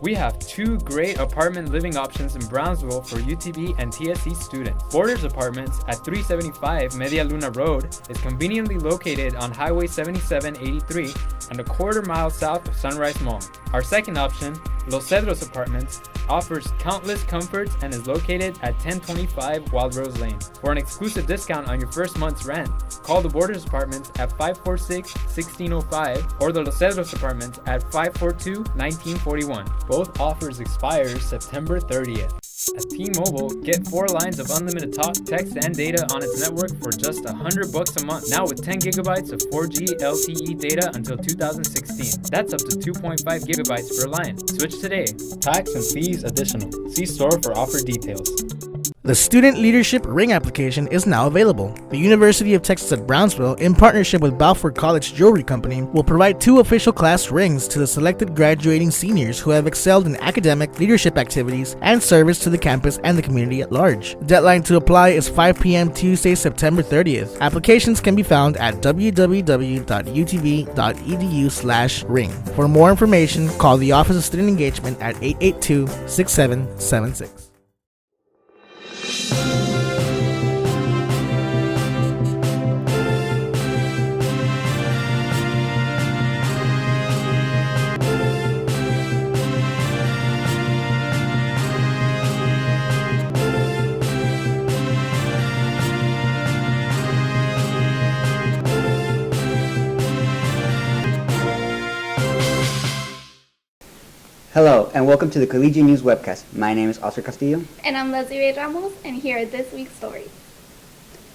We have two great apartment living options in Brownsville for UTB and TSC students. Borders Apartments at 375 Media Luna Road is conveniently located on Highway 7783 and a quarter-mile south of Sunrise Mall. Our second option, Los Cedros Apartments, offers countless comforts and is located at 1025 Wild Rose Lane. For an exclusive discount on your first month's rent, call the Borders Apartments at 546-1605 or the Los Cedros Apartments at 542-1941. Both offers expire September 30th. At T-Mobile, get 4 lines of unlimited talk, text, and data on its network for just $100 a month. Now with 10 gigabytes of 4G LTE data until 2016. That's up to 2.5 gigabytes per line. Switch today. Tax and fees additional. See store for offer details. The Student Leadership Ring application is now available. The University of Texas at Brownsville, in partnership with Balfour College Jewelry Company, will provide 2 official class rings to the selected graduating seniors who have excelled in academic, leadership activities, and service to the campus and the community at large. The deadline to apply is 5 p.m. Tuesday, September 30th. Applications can be found at www.utb.edu/ring. For more information, call the Office of Student Engagement at 882-6776. Hello, and welcome to the Collegian News Webcast. My name is Oscar Castillo. And I'm Leslie Ramos, and here are this week's stories.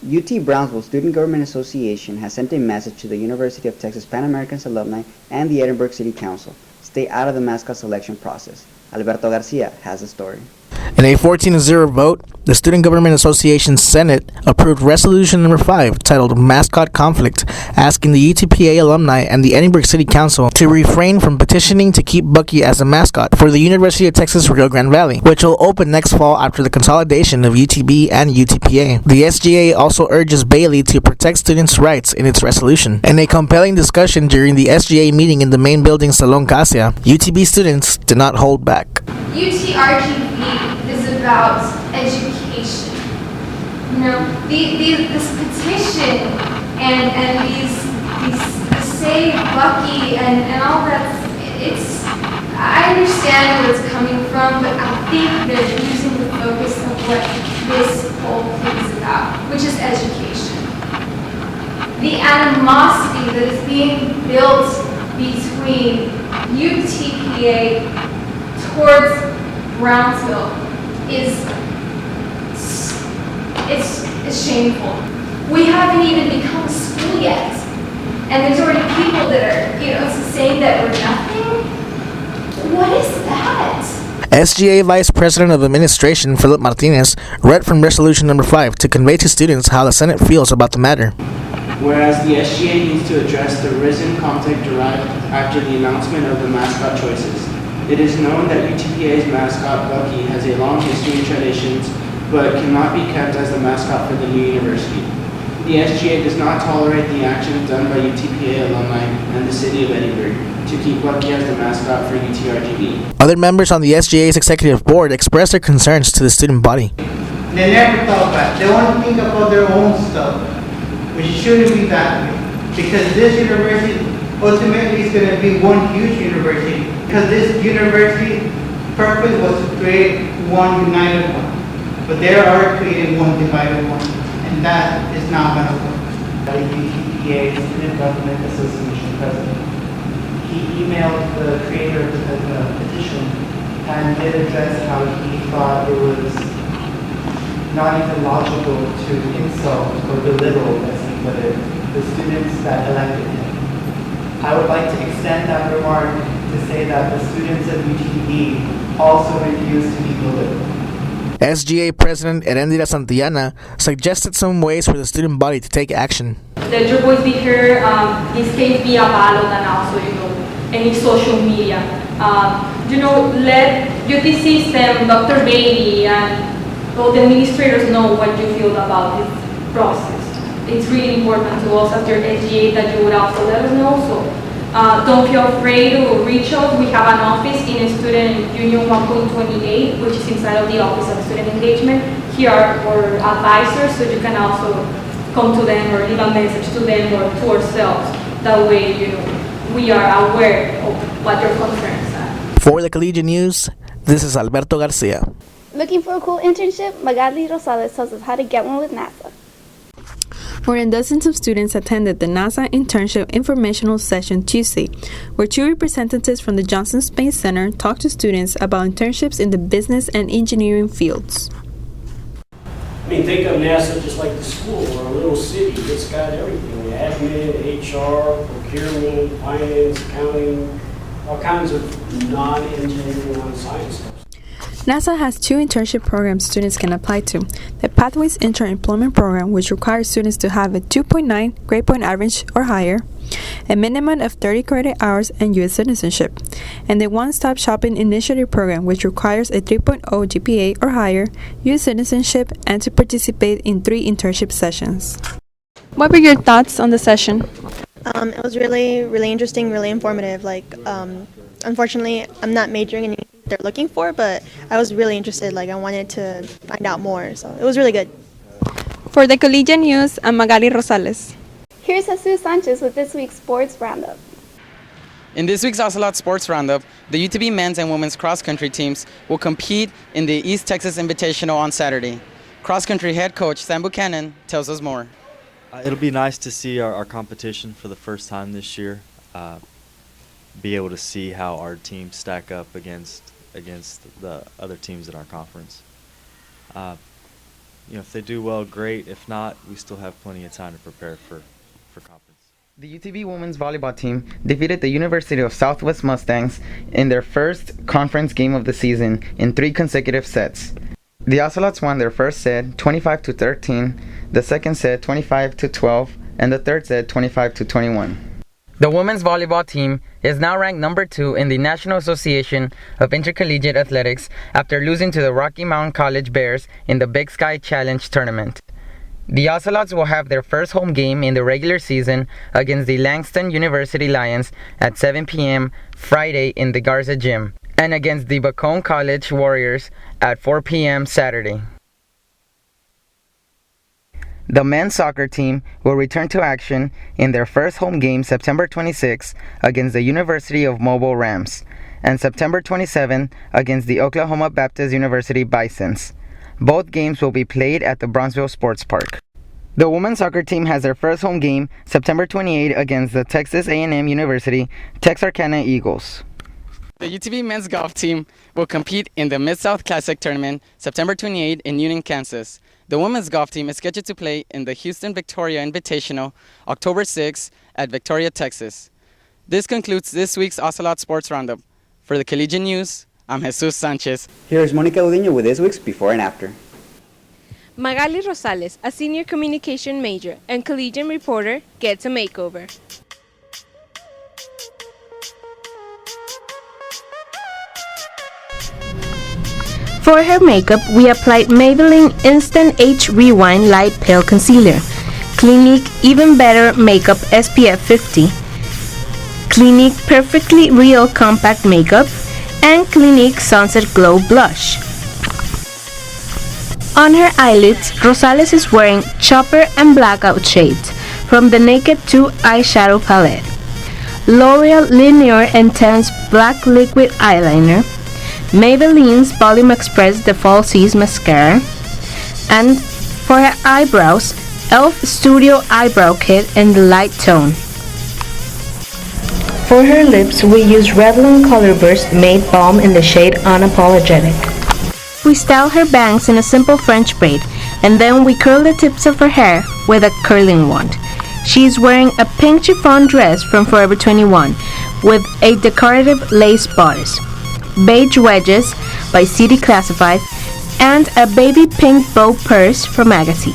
UT Brownsville Student Government Association has sent a message to the University of Texas Pan Americans alumni and the Edinburgh City Council. Stay out of the mascot selection process. Alberto Garcia has the story. In a 14-0 vote, the Student Government Association Senate approved Resolution Number 5, titled Mascot Conflict, asking the UTPA alumni and the Edinburgh City Council to refrain from petitioning to keep Bucky as a mascot for the University of Texas Rio Grande Valley, which will open next fall after the consolidation of UTB and UTPA. The SGA also urges Bailey to protect students' rights in its resolution. In a compelling discussion during the SGA meeting in the main building Salon Casia, UTB students did not hold back. UTRGV is about education. You know, this petition and these Save Bucky and all that, I understand where it's coming from, but I think they're losing the focus of what this whole thing is about, which is education. The animosity that is being built between UTPA towards Brownsville is shameful. We haven't even become a school yet, and there's already people that are, saying that we're nothing. What is that? SGA Vice President of Administration Philip Martinez read from Resolution Number 5 to convey to students how the Senate feels about the matter. Whereas the SGA needs to address the risen conflict derived after the announcement of the mascot choices. It is known that UTPA's mascot, Bucky, has a long history and traditions, but cannot be kept as the mascot for the new university. The SGA does not tolerate the actions done by UTPA alumni and the city of Edinburgh to keep Bucky as the mascot for UTRGV. Other members on the SGA's executive board expressed their concerns to the student body. They never thought back. They want to think about their own stuff, which shouldn't be that way. Because this university ultimately is going to be one huge university. Because this university purpose was to create one united one. But they are creating one divided one. And that is not going to work. The UTPA Student Government Association president, he emailed the creator of the petition and did address how he thought it was not even logical to insult or belittle, as he put it, the students that elected him. I would like to extend that remark to say that the students of UTB also refuse to be belittled. SGA President Erendira Santillana suggested some ways for the student body to take action. Let your voice be heard, this case via ballot and also, any social media. Let UT system, Dr. Bailey, and all the administrators know what you feel about this process. It's really important to us after SGA that you would also let us know. So Don't feel afraid to reach out. We have an office in Student Union 1.28, which is inside of the Office of Student Engagement. Here are our advisors, so you can also come to them or leave a message to them or to ourselves. That way, we are aware of what your concerns are. For the Collegian News, this is Alberto Garcia. Looking for a cool internship? Magali Rosales tells us how to get one with NASA. More than dozens of students attended the NASA Internship Informational Session Tuesday, where two representatives from the Johnson Space Center talked to students about internships in the business and engineering fields. I mean, think of NASA just like the school or a little city. It's got everything, admin, HR, procurement, finance, accounting, all kinds of non-engineering, non-science stuff. NASA has two internship programs students can apply to. The Pathways Intern-Employment Program, which requires students to have a 2.9 grade point average or higher, a minimum of 30 credit hours, and U.S. citizenship. And the One-Stop Shopping Initiative Program, which requires a 3.0 GPA or higher, U.S. citizenship, and to participate in 3 internship sessions. What were your thoughts on the session? It was really interesting, really informative. Unfortunately, I'm not majoring in anything they're looking for, but I was really interested. I wanted to find out more, so it was really good. For the Collegian News, I'm Magali Rosales. Here's Jesus Sanchez with this week's Sports Roundup. In this week's Ocelot Sports Roundup, the UTB men's and women's cross-country teams will compete in the East Texas Invitational on Saturday. Cross-country head coach Sam Buchanan tells us more. It'll be nice to see our competition for the first time this year. Be able to see how our teams stack up against the other teams in our conference. If they do well, great. If not, we still have plenty of time to prepare for conference. The UTB women's volleyball team defeated the University of Southwest Mustangs in their first conference game of the season in 3 consecutive sets. The Ocelots won their first set 25-13, the second set 25-12, and the third set 25-21. The women's volleyball team is now ranked number 2 in the National Association of Intercollegiate Athletics after losing to the Rocky Mountain College Bears in the Big Sky Challenge tournament. The Ocelots will have their first home game in the regular season against the Langston University Lions at 7 p.m. Friday in the Garza Gym, and against the Bacone College Warriors at 4 p.m. Saturday. The men's soccer team will return to action in their first home game September 26 against the University of Mobile Rams and September 27 against the Oklahoma Baptist University Bisons. Both games will be played at the Bronzeville Sports Park. The women's soccer team has their first home game September 28 against the Texas A&M University Texarkana Eagles. The UTB men's golf team will compete in the Mid-South Classic Tournament September 28 in Union, Kansas. The women's golf team is scheduled to play in the Houston Victoria Invitational October 6 at Victoria, Texas. This concludes this week's Ocelot Sports Roundup. For the Collegian News, I'm Jesus Sanchez. Here's Monica Udiño with this week's Before and After. Magali Rosales, a senior communication major and Collegian reporter, gets a makeover. For her makeup, we applied Maybelline Instant Age Rewind Light Pale Concealer, Clinique Even Better Makeup SPF 50, Clinique Perfectly Real Compact Makeup, and Clinique Sunset Glow Blush. On her eyelids, Rosales is wearing Chopper and Blackout shades from the Naked 2 eyeshadow palette, L'Oreal Linear Intense Black Liquid Eyeliner, Maybelline's Volume Express The Fall Seas Mascara, and for her eyebrows, e.l.f. Studio Eyebrow Kit in the light tone. For her lips, we use Revlon Colorburst Matte Balm in the shade Unapologetic. We style her bangs in a simple French braid, and then we curl the tips of her hair with a curling wand. She is wearing a pink chiffon dress from Forever 21 with a decorative lace bodice, beige wedges by CD Classified, and a baby pink bow purse from Magazine.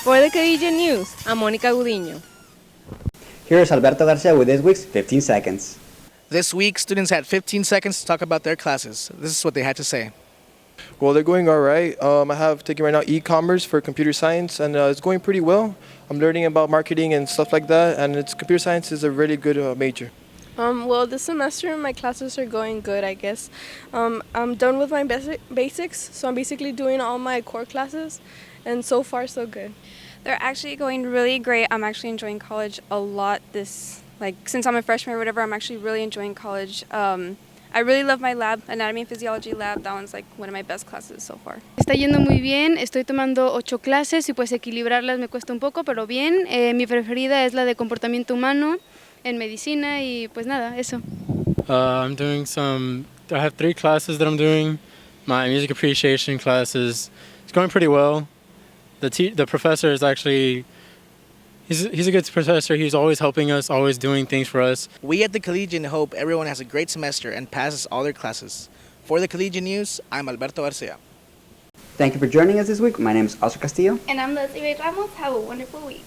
For the Collegian News, I'm Monica Gudiño. Here's Alberto Garcia with this week's 15 Seconds. This week, students had 15 seconds to talk about their classes. This is what they had to say. Well, they're going all right. I have taken right now e-commerce for computer science, and it's going pretty well. I'm learning about marketing and stuff like that, and computer science is a really good major. Well, this semester my classes are going good, I guess. I'm done with my basics, so I'm basically doing all my core classes, and so far so good. They're actually going really great. I'm actually enjoying college a lot since I'm a freshman or whatever, I'm actually really enjoying college. I really love my lab, Anatomy and Physiology lab. That one's like one of my best classes so far. Está yendo muy bien, estoy tomando 8 clases y pues equilibrarlas me cuesta un poco, pero bien. Mi preferida es la de comportamiento humano en medicina y pues nada, eso. I have 3 classes that I'm doing. My music appreciation classes, it's going pretty well. The professor is actually, he's a good professor. He's always helping us, always doing things for us. We at the Collegian hope everyone has a great semester and passes all their classes. For the Collegian News, I'm Alberto Garcia. Thank you for joining us this week. My name is Oscar Castillo. And I'm Leslie Ray Ramos. Have a wonderful week.